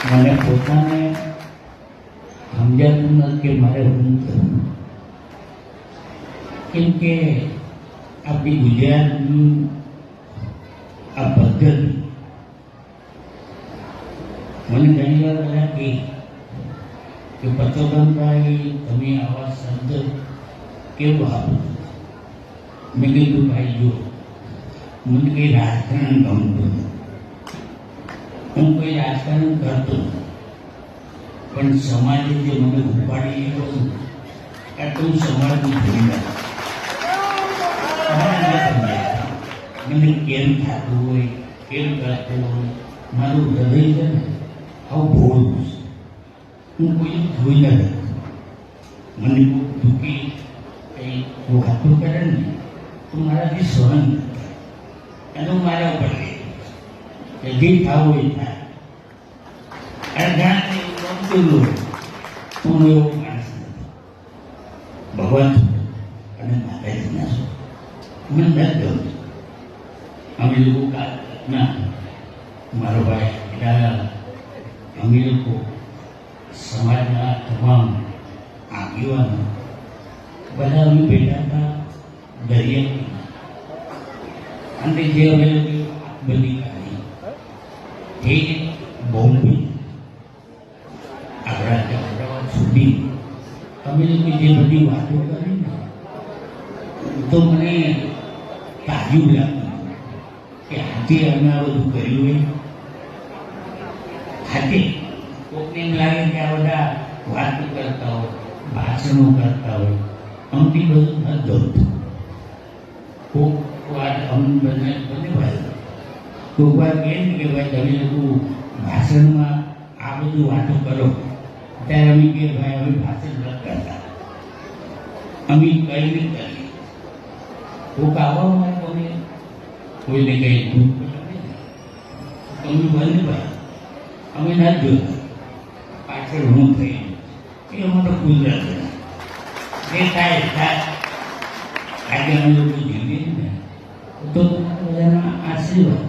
મને પોતાને સમજાતું નથી કે મારે શું કરવું, કેમ કે આપણી ગુજરાતની આ પદ્ધતિ મને ઘણી વાર બધા કહી કે પત્રકારભાઈ તમે આવા શબ્દ કેવું આપો. મેં કીધું ભાઈ જો મને કંઈ રાજકારણ ગમતું, હું કોઈ રાજકારણ કરતો પણ સમાજે જે મને ઉપાડી ગયો છું આ તો હું સમાજની ભૂમિકા મને કેમ થતું હોય કેમ કરતું હોય મારું હૃદય છે ને આવું ભોળું છે. હું કોઈ જોઈ નથી મને કોઈ દુઃખી કંઈ વાતો કરે ને તો મારાથી સહન અને હું મારા ઉપર કે જે થવું એ થાય. અડધા હું એવો માણસ નથી. ભગવાન અને માતાજીના છો મને નથી ગમતું. અમે લોકો ના મારો ભાઈ હિરાલાલ અમે લોકો સમાજના તમામ આગેવાનો બધા અમે બેઠા હતા દરિયા અને જે અમે લોકો બધી કાઢી એ બોમ્બે આગળ અમદાવાદ સુધી અમે લોકો જે બધી વાતો કરી ને તો મને તાજુબ લાગ્યું કે આજે અમે આ બધું કર્યું હોય. આજે કોઈને એમ લાગે કે આ બધા વાતો કરતા હોય ભાષણો કરતા હોય અમથી બધું નથી ગમતું. કોઈક વાત અમને બને ભાઈ કોઈક વાર કહે ને કે ભાઈ તમે લોકો ભાષણમાં આ બધું વાતો કરો ત્યારે અમે કે ભાઈ અમે ભાષણ નથી કરતા, અમે કંઈ નહીં કરીએ. કોઈક આવવામાં તમે કોઈને કંઈ દુઃખ તમે બને ભાઈ અમે નથી જોતા પાછળ હું થઈ એ અમારો કુદરત એ થાય થાય. આજે અમે લોકો જીવીએ ને તો બધાના આશીર્વાદ